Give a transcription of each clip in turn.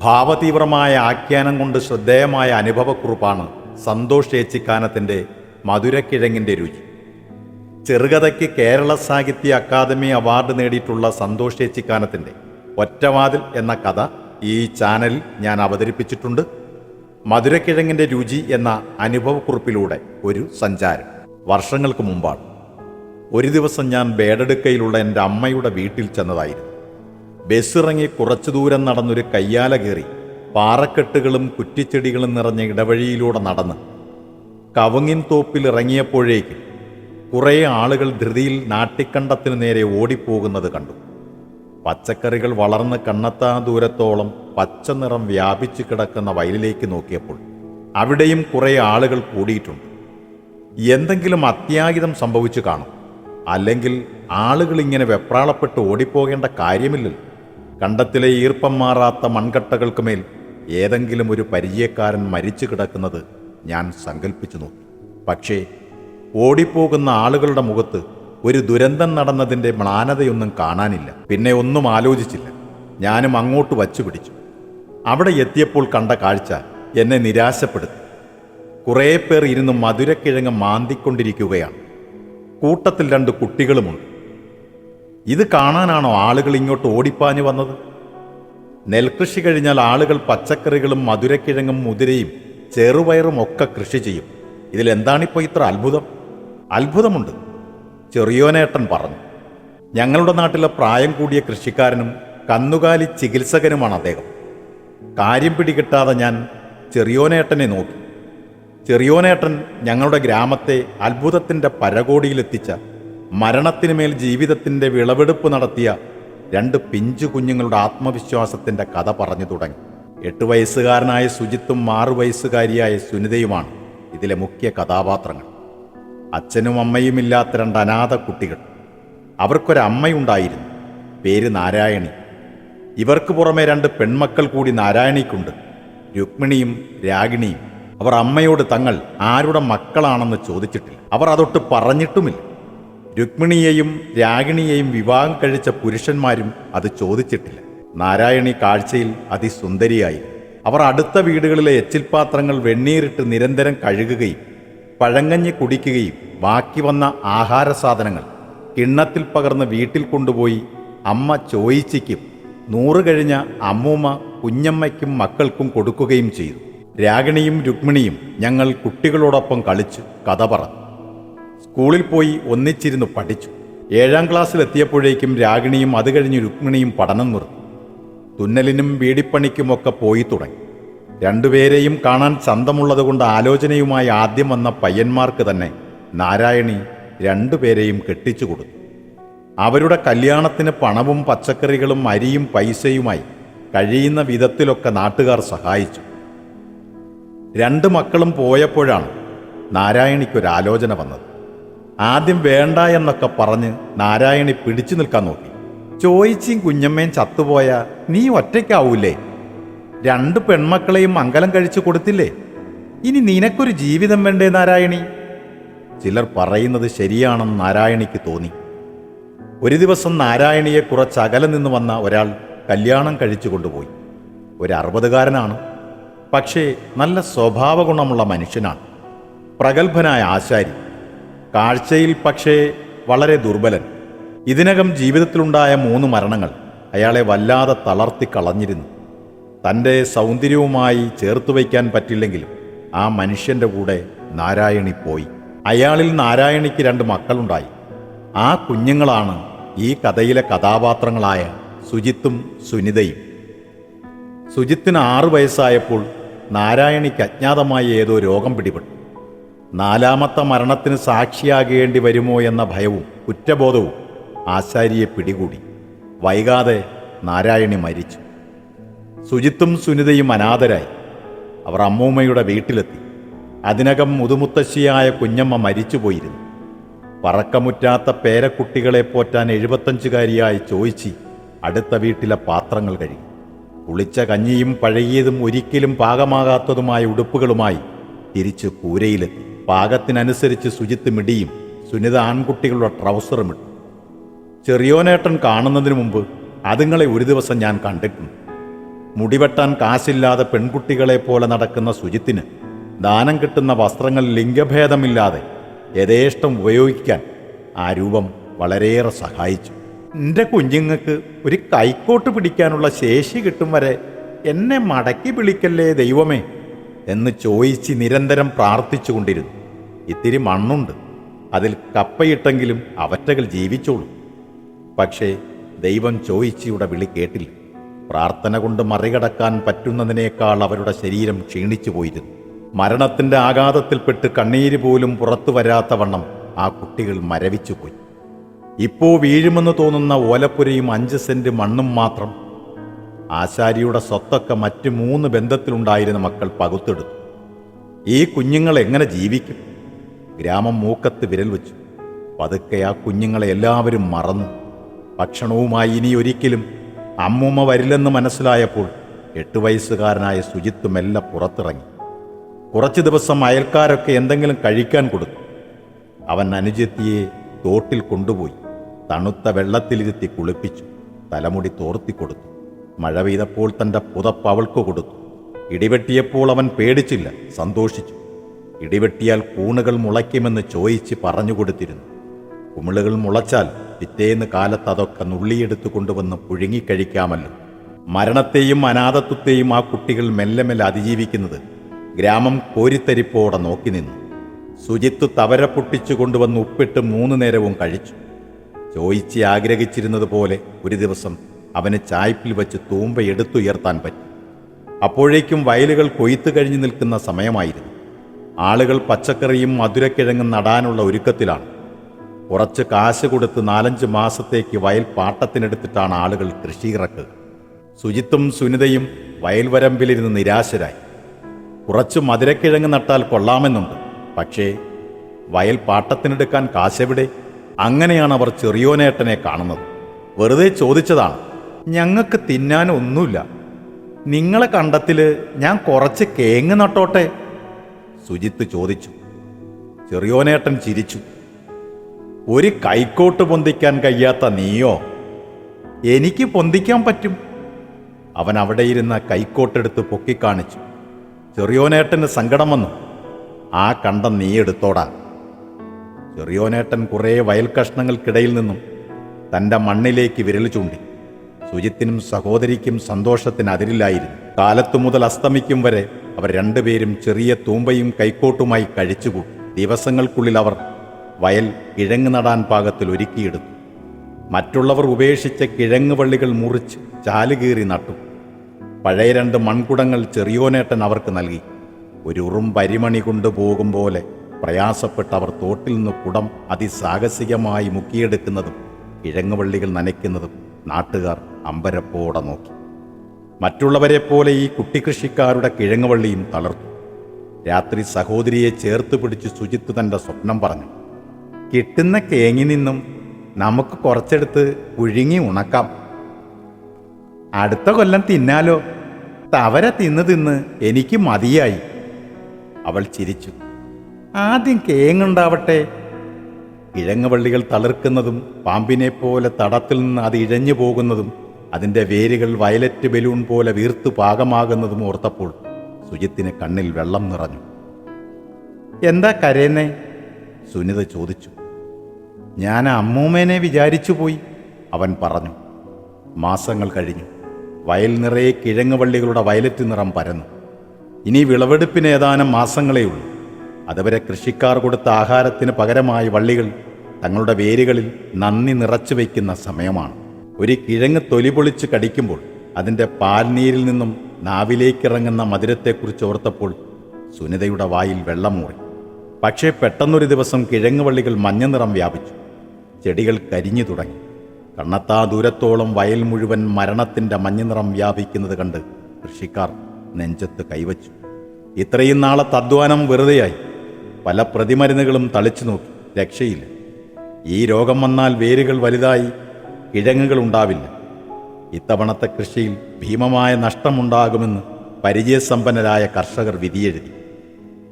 ഭാവതീവ്രമായ ആഖ്യാനം കൊണ്ട് ശ്രദ്ധേയമായ അനുഭവക്കുറിപ്പാണ് സന്തോഷ് ഏച്ചിക്കാനത്തിൻ്റെ മധുരക്കിഴങ്ങിൻ്റെ രുചി. ചെറുകഥയ്ക്ക് കേരള സാഹിത്യ അക്കാദമി അവാർഡ് നേടിയിട്ടുള്ള സന്തോഷ് ഏച്ചിക്കാനത്തിൻ്റെ ഒറ്റവാതിൽ എന്ന കഥ ഈ ചാനലിൽ ഞാൻ അവതരിപ്പിച്ചിട്ടുണ്ട്. മധുരക്കിഴങ്ങിൻ്റെ രുചി എന്ന അനുഭവക്കുറിപ്പിലൂടെ ഒരു സഞ്ചാരം വർഷങ്ങൾക്ക് മുമ്പാണ്. ഒരു ദിവസം ഞാൻ ബേഡെടുക്കയിലുള്ള എൻ്റെ അമ്മയുടെ വീട്ടിൽ ചെന്നതായിരുന്നു. ബസ്സിറങ്ങി കുറച്ചു ദൂരം നടന്നൊരു കയ്യാല കയറി പാറക്കെട്ടുകളും കുറ്റിച്ചെടികളും നിറഞ്ഞ ഇടവഴിയിലൂടെ നടന്ന് കവുങ്ങിൻ തോപ്പിൽ ഇറങ്ങിയപ്പോഴേക്കും കുറേ ആളുകൾ ധൃതിയിൽ നാട്ടിക്കണ്ടത്തിന് നേരെ ഓടിപ്പോകുന്നത് കണ്ടു. പച്ചക്കറികൾ വളർന്ന് കണ്ണെത്താ ദൂരത്തോളം പച്ച നിറം വ്യാപിച്ചു കിടക്കുന്ന വയലിലേക്ക് നോക്കിയപ്പോൾ അവിടെയും കുറേ ആളുകൾ കൂടിയിട്ടുണ്ട്. എന്തെങ്കിലും അത്യാഹിതം സംഭവിച്ചു കാണും, അല്ലെങ്കിൽ ആളുകൾ ഇങ്ങനെ വെപ്രാളപ്പെട്ട് ഓടിപ്പോകേണ്ട കാര്യമില്ലല്ലോ. കണ്ടത്തിലെ ഈർപ്പം മാറാത്ത മൺകട്ടകൾക്ക് മേൽ ഏതെങ്കിലും ഒരു പരിചയക്കാരൻ മരിച്ചു കിടക്കുന്നത് ഞാൻ സങ്കല്പിച്ചു നോക്കി. പക്ഷേ ഓടിപ്പോകുന്ന ആളുകളുടെ മുഖത്ത് ഒരു ദുരന്തം നടന്നതിൻ്റെ മ്ലാനതയൊന്നും കാണാനില്ല. പിന്നെ ഒന്നും ആലോചിച്ചില്ല, ഞാനും അങ്ങോട്ട് വച്ചു പിടിച്ചു. അവിടെ എത്തിയപ്പോൾ കണ്ട കാഴ്ച എന്നെ നിരാശപ്പെടുത്തി. കുറേ പേർ ഇരുന്ന് മധുരക്കിഴങ്ങ് മാന്തിക്കൊണ്ടിരിക്കുകയാണ്. കൂട്ടത്തിൽ 2 കുട്ടികളുമുണ്ട്. ഇത് കാണാനാണോ ആളുകൾ ഇങ്ങോട്ട് ഓടിപ്പാഞ്ഞു വന്നത്? നെൽകൃഷി കഴിഞ്ഞാൽ ആളുകൾ പച്ചക്കറികളും മധുരക്കിഴങ്ങും മുതിരയും ചെറുപയറും ഒക്കെ കൃഷി ചെയ്യും. ഇതിലെന്താണിപ്പോൾ ഇത്ര അത്ഭുതം? അത്ഭുതമുണ്ട്, ചെറിയോനേട്ടൻ പറഞ്ഞു. ഞങ്ങളുടെ നാട്ടിലെ പ്രായം കൂടിയ കൃഷിക്കാരനും കന്നുകാലി ചികിത്സകനുമാണ് അദ്ദേഹം. കാര്യം പിടികിട്ടാതെ ഞാൻ ചെറിയോനേട്ടനെ നോക്കി. ചെറിയോനേട്ടൻ ഞങ്ങളുടെ ഗ്രാമത്തെ അത്ഭുതത്തിൻ്റെ പരകോടിയിലെത്തിച്ച, മരണത്തിനു മേൽ ജീവിതത്തിൻ്റെ വിളവെടുപ്പ് നടത്തിയ 2 പിഞ്ചു കുഞ്ഞുങ്ങളുടെ ആത്മവിശ്വാസത്തിൻ്റെ കഥ പറഞ്ഞു തുടങ്ങി. 8 വയസ്സുകാരനായ സുജിത്തും 6 വയസ്സുകാരിയായ സുനിതയുമാണ് ഇതിലെ മുഖ്യ കഥാപാത്രങ്ങൾ. അച്ഛനും അമ്മയും ഇല്ലാത്ത 2 അനാഥ കുട്ടികൾ. അവർക്കൊരമ്മയുണ്ടായിരുന്നു, പേര് നാരായണി. ഇവർക്ക് പുറമെ 2 പെൺമക്കൾ കൂടി നാരായണിക്കുണ്ട്, രുക്മിണിയും രാഗിണിയും. അവർ അമ്മയോട് തങ്ങൾ ആരുടെ മക്കളാണെന്ന് ചോദിച്ചിട്ടില്ല. അവർ അതൊട്ട് പറഞ്ഞിട്ടുമില്ല. രുക്മിണിയെയും രാഗിണിയെയും വിവാഹം കഴിച്ച പുരുഷന്മാരും അത് ചോദിച്ചിട്ടില്ല. നാരായണി കാഴ്ചയിൽ അതിസുന്ദരിയായി. അവർ അടുത്ത വീടുകളിലെ എച്ചിൽപാത്രങ്ങൾ വെണ്ണീറിട്ട് നിരന്തരം കഴുകുകയും പഴങ്കഞ്ഞി കുടിക്കുകയും ബാക്കി വന്ന ആഹാര സാധനങ്ങൾ കിണ്ണത്തിൽ പകർന്ന് വീട്ടിൽ കൊണ്ടുപോയി അമ്മ ചോയിച്ചിക്കും 100 കഴിഞ്ഞ അമ്മൂമ്മ കുഞ്ഞമ്മയ്ക്കും മക്കൾക്കും കൊടുക്കുകയും ചെയ്തു. രാഗിണിയും രുക്മിണിയും ഞങ്ങൾ കുട്ടികളോടൊപ്പം കളിച്ചു, കഥ പറഞ്ഞു. സ്കൂളിൽ പോയി ഒന്നിച്ചിരുന്ന് പഠിച്ചു. 7ാം ക്ലാസ്സിലെത്തിയപ്പോഴേക്കും രാഗിണിയും അത് കഴിഞ്ഞ് രുക്മിണിയും പഠനം നിർത്തി. തുന്നലിനും ബീഡിപ്പണിക്കുമൊക്കെ പോയി തുടങ്ങി. 2 പേരെയും കാണാൻ ചന്തമുള്ളതുകൊണ്ട് ആലോചനയുമായി ആദ്യം വന്ന പയ്യന്മാർക്ക് തന്നെ നാരായണി 2 പേരെയും കെട്ടിച്ചു കൊടുത്തു. അവരുടെ കല്യാണത്തിന് പണവും പച്ചക്കറികളും അരിയും പൈസയുമായി കഴിയുന്ന വിധത്തിലൊക്കെ നാട്ടുകാർ സഹായിച്ചു. 2 മക്കളും പോയപ്പോഴാണ് നാരായണിക്കൊരാലോചന വന്നത്. ആദ്യം വേണ്ട എന്നൊക്കെ പറഞ്ഞ് നാരായണി പിടിച്ചു നിൽക്കാൻ നോക്കി. ചോയിച്ചിയും കുഞ്ഞമ്മയും ചത്തുപോയ നീ ഒറ്റയ്ക്കാവൂലേ? 2 പെൺമക്കളെയും മംഗലം കഴിച്ചു കൊടുത്തില്ലേ? ഇനി നിനക്കൊരു ജീവിതം വേണ്ടേ നാരായണി? ചിലർ പറയുന്നത് ശരിയാണെന്ന് നാരായണിക്ക് തോന്നി. ഒരു ദിവസം നാരായണിയെ കുറച്ചകലെ നിന്ന് വന്ന ഒരാൾ കല്യാണം കഴിച്ചു കൊണ്ടുപോയി. ഒരു 60കാരനാണ്, പക്ഷേ നല്ല സ്വഭാവഗുണമുള്ള മനുഷ്യനാണ്. പ്രഗത്ഭനായ ആശാരി, കാഴ്ചയിൽ പക്ഷേ വളരെ ദുർബലൻ. ഇതിനകം ജീവിതത്തിലുണ്ടായ 3 മരണങ്ങൾ അയാളെ വല്ലാതെ തളർത്തിക്കളഞ്ഞിരുന്നു. തൻ്റെ സൗന്ദര്യവുമായി ചേർത്ത് വയ്ക്കാൻ പറ്റില്ലെങ്കിലും ആ മനുഷ്യൻ്റെ കൂടെ നാരായണി പോയി. അയാളിൽ നാരായണിക്ക് 2 മക്കളുണ്ടായി. ആ കുഞ്ഞുങ്ങളാണ് ഈ കഥയിലെ കഥാപാത്രങ്ങളായ സുജിത്തും സുനിതയും. സുജിത്തിന് 6 വയസ്സായപ്പോൾ നാരായണിക്ക് അജ്ഞാതമായി ഏതോ രോഗം പിടിപെട്ടു. 4ാമത്തെ മരണത്തിന് സാക്ഷിയാകേണ്ടി വരുമോ എന്ന ഭയവും കുറ്റബോധവും ആശാരിയെ പിടികൂടി. വൈകാതെ നാരായണി മരിച്ചു. സുജിത്തും സുനിതയും അനാഥരായി. അവർ അമ്മൂമ്മയുടെ വീട്ടിലെത്തി. അതിനകം മുതുമുത്തശ്ശിയായ കുഞ്ഞമ്മ മരിച്ചുപോയിരുന്നു. പറക്കമുറ്റാത്ത പേരക്കുട്ടികളെ പോറ്റാൻ 75കാരിയായി ചോയിച്ചി അടുത്ത വീട്ടിലെ പാത്രങ്ങൾ കഴുകി. കുളിച്ച കഞ്ഞിയും പഴകിയതും ഒരിക്കലും പാകമാകാത്തതുമായ ഉടുപ്പുകളുമായി തിരിച്ച് കൂരയിലെത്തി. പാകത്തിനനുസരിച്ച് സുജിത്ത് മിടിയും സുനിത ആൺകുട്ടികളുടെ ട്രൗസറും ഇട്ടു. ചെറിയോനേട്ടൻ കാണുന്നതിന് മുമ്പ് അതുങ്ങളെ ഒരു ദിവസം ഞാൻ കണ്ടിട്ടുണ്ട്. മുടിവെട്ടാൻ കാശില്ലാതെ പെൺകുട്ടികളെ പോലെ നടക്കുന്ന സുജിത്തിന് ദാനം കിട്ടുന്ന വസ്ത്രങ്ങൾ ലിംഗഭേദമില്ലാതെ യഥേഷ്ടം ഉപയോഗിക്കാൻ ആ രൂപം വളരെയേറെ സഹായിച്ചു. എൻ്റെ കുഞ്ഞുങ്ങൾക്ക് ഒരു കൈക്കോട്ട് പിടിക്കാനുള്ള ശേഷി കിട്ടും വരെ എന്നെ മടക്കി വിളിക്കല്ലേ ദൈവമേ എന്ന് ചോദിച്ച് നിരന്തരം പ്രാർത്ഥിച്ചു കൊണ്ടിരുന്നു. ഇത്തിരി മണ്ണുണ്ട്, അതിൽ കപ്പയിട്ടെങ്കിലും അവറ്റകൾ ജീവിച്ചോളും. പക്ഷേ ദൈവം ചോദിച്ചിയുടെ വിളി കേട്ടില്ല. പ്രാർത്ഥന കൊണ്ട് മറികടക്കാൻ പറ്റുന്നതിനേക്കാൾ അവരുടെ ശരീരം ക്ഷീണിച്ചു പോയിരുന്നു. മരണത്തിൻ്റെ ആഘാതത്തിൽപ്പെട്ട് കണ്ണീര് പോലും പുറത്തു വരാത്തവണ്ണം ആ കുട്ടികൾ മരവിച്ചുപോയി. ഇപ്പോൾ വീഴുമെന്ന് തോന്നുന്ന ഓലപ്പുരയും 5 സെന്റ് മണ്ണും മാത്രം. ആശാരിയുടെ സ്വത്തൊക്കെ മറ്റ് 3 ബന്ധത്തിലുണ്ടായിരുന്ന മക്കൾ പകുത്തെടുത്തു. ഈ കുഞ്ഞുങ്ങൾ എങ്ങനെ ജീവിക്കും? ഗ്രാമം മൂക്കത്ത് വിരൽ വെച്ചു. പതുക്കെ ആ കുഞ്ഞുങ്ങളെ എല്ലാവരും മറന്നു. ഭക്ഷണവുമായി ഇനി ഒരിക്കലും അമ്മൂമ്മ വരില്ലെന്ന് മനസ്സിലായപ്പോൾ 8 വയസ്സുകാരനായ സുജിത്ത് മെല്ലെ പുറത്തിറങ്ങി. കുറച്ചു ദിവസം അയൽക്കാരൊക്കെ എന്തെങ്കിലും കഴിക്കാൻ കൊടുത്തു. അവൻ അനുജത്തിയെ തോട്ടിൽ കൊണ്ടുപോയി തണുത്ത വെള്ളത്തിലിരുത്തി കുളിപ്പിച്ചു. തലമുടി തോർത്തിക്കൊടുത്തു. മഴ പെയ്തപ്പോൾ തൻ്റെ പുതപ്പ് അവൾക്ക് കൊടുത്തു. ഇടിവെട്ടിയപ്പോൾ അവൻ പേടിച്ചില്ല, സന്തോഷിച്ചു. ഇടിവെട്ടിയാൽ കൂണുകൾ മുളയ്ക്കുമെന്ന് ചോദിച്ച് പറഞ്ഞുകൊടുത്തിരുന്നു. കുമിളുകൾ മുളച്ചാൽ പിറ്റേന്ന് കാലത്ത് അതൊക്കെ നുള്ളിയെടുത്തു കൊണ്ടുവന്ന് പുഴുങ്ങിക്കഴിക്കാമല്ലോ. മരണത്തെയും അനാഥത്വത്തെയും ആ കുട്ടികൾ മെല്ലെ മെല്ലെ അതിജീവിക്കുന്നത് ഗ്രാമം കോരിത്തരിപ്പോടെ നോക്കി നിന്നു. സുജിത്ത് തവര പൊട്ടിച്ചു കൊണ്ടുവന്ന് ഉപ്പിട്ട് 3 നേരവും കഴിച്ചു. ചോദിച്ച് ആഗ്രഹിച്ചിരുന്നത് പോലെ ഒരു ദിവസം അവന് ചായ്പിൽ വെച്ച് തൂമ്പ എടുത്തുയർത്താൻ പറ്റി. അപ്പോഴേക്കും വയലുകൾ കൊയ്ത്തു കഴിഞ്ഞു നിൽക്കുന്ന സമയമായിരുന്നു. ആളുകൾ പച്ചക്കറിയും മധുരക്കിഴങ്ങും നടാനുള്ള ഒരുക്കത്തിലാണ്. കുറച്ച് കാശ് കൊടുത്ത് 4-5 മാസത്തേക്ക് വയൽ പാട്ടത്തിനെടുത്തിട്ടാണ് ആളുകൾ കൃഷി ഇറക്കുക. സുജിത്തും സുനിതയും വയൽവരമ്പിലിരുന്ന് നിരാശരായി. കുറച്ച് മധുരക്കിഴങ്ങ് നട്ടാൽ കൊള്ളാമെന്നുണ്ട്, പക്ഷേ വയൽ പാട്ടത്തിനെടുക്കാൻ കാശെവിടെ? അങ്ങനെയാണ് അവർ ചെറിയോനേട്ടനെ കാണുന്നത്. വെറുതെ ചോദിച്ചതാണ്, ഞങ്ങൾക്ക് തിന്നാൻ ഒന്നുമില്ല, നിങ്ങളെ കണ്ടത്തിൽ ഞാൻ കുറച്ച് കേങ്ങ് നട്ടോട്ടെ? സുജിത്ത് ചോദിച്ചു. ചെറിയോനേട്ടൻ ചിരിച്ചു. ഒരു കൈക്കോട്ട് പൊന്തിക്കാൻ കഴിയാത്ത നീയോ? എനിക്ക് പൊന്തിക്കാൻ പറ്റും. അവൻ അവിടെ ഇരുന്ന കൈക്കോട്ടെടുത്ത് പൊക്കിക്കാണിച്ചു. ചെറിയോനേട്ടന് സങ്കടം വന്നു. ആ കണ്ടം നീ എടുത്തോടാ. ചെറിയോനേട്ടൻ കുറേ വയൽ കഷ്ണങ്ങൾക്കിടയിൽ നിന്നും തൻ്റെ മണ്ണിലേക്ക് വിരൽ ചൂണ്ടി. സുജിത്തിനും സഹോദരിക്കും സന്തോഷത്തിന് അതിരില്ലായിരുന്നു. കാലത്തു മുതൽ അസ്തമിക്കും വരെ അവർ രണ്ടുപേരും ചെറിയ തൂമ്പയും കൈക്കോട്ടുമായി കഴിച്ചുകൂട്ടി. ദിവസങ്ങൾക്കുള്ളിൽ അവർ വയൽ കിഴങ്ങ് നടാൻ പാകത്തിൽ ഒരുക്കിയെടുത്തു. മറ്റുള്ളവർ ഉപേക്ഷിച്ച കിഴങ്ങ് വള്ളികൾ മുറിച്ച് ചാലുകീറി നട്ടു. പഴയ 2 മൺകുടങ്ങൾ ചെറിയോനേട്ടൻ അവർക്ക് നൽകി. ഒരു ഉറുമ്പരിമണി കൊണ്ടുപോകും പോലെ പ്രയാസപ്പെട്ട് അവർ തോട്ടിൽ നിന്ന് കുടം അതിസാഹസികമായി മുക്കിയെടുക്കുന്നതും കിഴങ്ങുവള്ളികൾ നനയ്ക്കുന്നതും നാട്ടുകാർ അമ്പരപ്പോടെ നോക്കി. മറ്റുള്ളവരെ പോലെ ഈ കുട്ടിക്കൃഷിക്കാരുടെ കിഴങ്ങുവള്ളിയും തളർത്തു. രാത്രി സഹോദരിയെ ചേർത്ത് പിടിച്ച് സുജിത്ത് തൻ്റെ സ്വപ്നം പറഞ്ഞു. കിട്ടുന്ന കേങ്ങി നിന്നും നമുക്ക് കുറച്ചെടുത്ത് പുഴുങ്ങി ഉണക്കാം. അടുത്ത കൊല്ലം തിന്നാലോ. തവര തിന്ന് എനിക്ക് മതിയായി. അവൾ ചിരിച്ചു. ആദ്യം കേങ്ങുണ്ടാവട്ടെ. കിഴങ്ങുവള്ളികൾ തളിർക്കുന്നതും പാമ്പിനെ പോലെ തടത്തിൽ നിന്ന് അത് ഇഴഞ്ഞു പോകുന്നതും അതിൻ്റെ വേരുകൾ വയലറ്റ് ബലൂൺ പോലെ വീർത്തു പാകമാകുന്നതും ഓർത്തപ്പോൾ സുജിത്തിന് കണ്ണിൽ വെള്ളം നിറഞ്ഞു. എന്താ കരയുന്നേ? സുനിത ചോദിച്ചു. ഞാൻ അമ്മൂമ്മേനെ വിചാരിച്ചു പോയി, അവൻ പറഞ്ഞു. മാസങ്ങൾ കഴിഞ്ഞു. വയൽ നിറയെ കിഴങ്ങുവള്ളികളുടെ വയലറ്റ് നിറം പരന്നു. ഇനി വിളവെടുപ്പിന് ഏതാനും മാസങ്ങളേ ഉള്ളൂ. അതുവരെ കൃഷിക്കാർ കൊടുത്ത ആഹാരത്തിന് പകരമായി വള്ളികൾ തങ്ങളുടെ വേരുകളിൽ നന്ദി നിറച്ചു വയ്ക്കുന്ന സമയമാണ്. ഒരു കിഴങ്ങ് തൊലി പൊളിച്ച് കടിക്കുമ്പോൾ അതിൻ്റെ പാൽനീരിൽ നിന്നും നാവിലേക്കിറങ്ങുന്ന മധുരത്തെക്കുറിച്ച് ഓർത്തപ്പോൾ സുനിതയുടെ വായിൽ വെള്ളം മൂറി. പക്ഷേ പെട്ടെന്നൊരു ദിവസം കിഴങ്ങുവള്ളികൾ മഞ്ഞ നിറം വ്യാപിച്ചു. ചെടികൾ കരിഞ്ഞു തുടങ്ങി. കണ്ണെത്താ ദൂരത്തോളം വയൽ മുഴുവൻ മരണത്തിൻ്റെ മഞ്ഞനിറം വ്യാപിക്കുന്നത് കണ്ട് കൃഷിക്കാർ നെഞ്ചത്ത് കൈവച്ചു. ഇത്രയും നാളത്തെ അധ്വാനം വെറുതെയായി. പല പ്രതിമരുന്നുകളും തളിച്ചു നോക്കി, രക്ഷയില്ല. ഈ രോഗം വന്നാൽ വേരുകൾ വലുതായി കിഴങ്ങുകൾ ഉണ്ടാവില്ല. ഇത്തവണത്തെ കൃഷിയിൽ ഭീമമായ നഷ്ടമുണ്ടാകുമെന്ന് പരിചയസമ്പന്നരായ കർഷകർ വിധിയെഴുതി.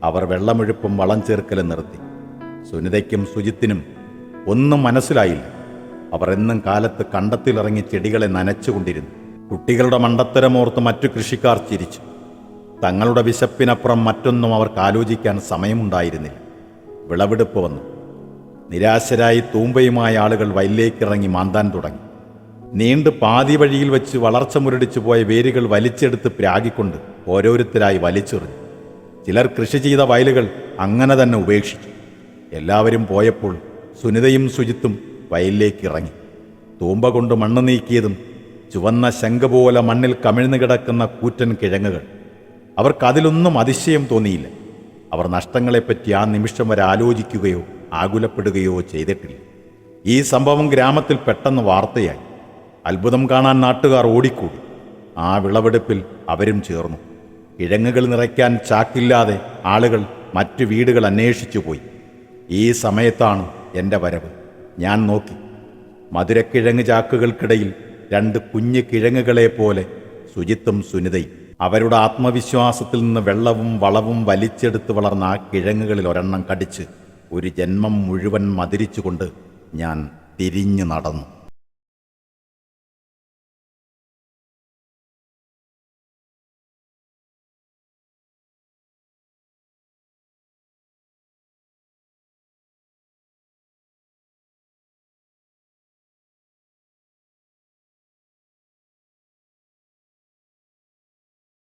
അവർ വെള്ളമൊഴുപ്പും വളം ചേർക്കലും നിർത്തി. സുനിതയ്ക്കും സുജിത്തിനും ഒന്നും മനസ്സിലായില്ല. അവർ എന്നും കാലത്ത് കണ്ടത്തിലിറങ്ങി ചെടികളെ നനച്ചുകൊണ്ടിരുന്നു. കുട്ടികളുടെ മണ്ടത്തരമോർത്ത് മറ്റു കൃഷിക്കാർ ചിരിച്ചു. തങ്ങളുടെ വിശപ്പിനപ്പുറം മറ്റൊന്നും അവർക്ക് ആലോചിക്കാൻ സമയമുണ്ടായിരുന്നില്ല. വിളവെടുപ്പ് വന്നു. നിരാശരായി തൂമ്പയുമായ ആളുകൾ വയലിലേക്കിറങ്ങി മാന്താൻ തുടങ്ങി. നീണ്ട് പാതി വഴിയിൽ വെച്ച് വളർച്ച മുരടിച്ചു പോയ വേരുകൾ വലിച്ചെടുത്ത് പ്രാഗിക്കൊണ്ട് ഓരോരുത്തരായി വലിച്ചെറിഞ്ഞു. ചിലർ കൃഷി ചെയ്ത വയലുകൾ അങ്ങനെ തന്നെ ഉപേക്ഷിച്ചു. എല്ലാവരും പോയപ്പോൾ സുനിതയും സുജിത്തും വയലിലേക്ക് ഇറങ്ങി. തൂമ്പ കൊണ്ട് മണ്ണ് നീക്കിയതും ചുവന്ന ശംഖ് പോലെ മണ്ണിൽ കമിഴ്ന്നു കിടക്കുന്ന കൂറ്റൻ കിഴങ്ങുകൾ. അവർക്കതിലൊന്നും അതിശയം തോന്നിയില്ല. അവർ നഷ്ടങ്ങളെപ്പറ്റി ആ നിമിഷം വരെ ആലോചിക്കുകയോ ആകുലപ്പെടുകയോ ചെയ്തിട്ടില്ല. ഈ സംഭവം ഗ്രാമത്തിൽ പെട്ടെന്ന് വാർത്തയായി. അത്ഭുതം കാണാൻ നാട്ടുകാർ ഓടിക്കൂടി. ആ വിളവെടുപ്പിൽ അവരും ചേർന്നു. കിഴങ്ങുകൾ നിറയ്ക്കാൻ ചാക്കില്ലാതെ ആളുകൾ മറ്റു വീടുകൾ അന്വേഷിച്ചു പോയി. ഈ സമയത്താണ് എൻ്റെ വരവ്. ഞാൻ നോക്കി. മധുരക്കിഴങ്ങ് ചാക്കുകൾക്കിടയിൽ 2 കുഞ്ഞു കിഴങ്ങുകളെ പോലെ സുജിത്തും സുനിതയും. അവരുടെ ആത്മവിശ്വാസത്തിൽ നിന്ന് വെള്ളവും വളവും വലിച്ചെടുത്ത് വളർന്ന ആ കിഴങ്ങുകളിൽ ഒരെണ്ണം കടിച്ച് ഒരു ജന്മം മുഴുവൻ മധുരിച്ചുകൊണ്ട് ഞാൻ തിരിഞ്ഞു നടന്നു.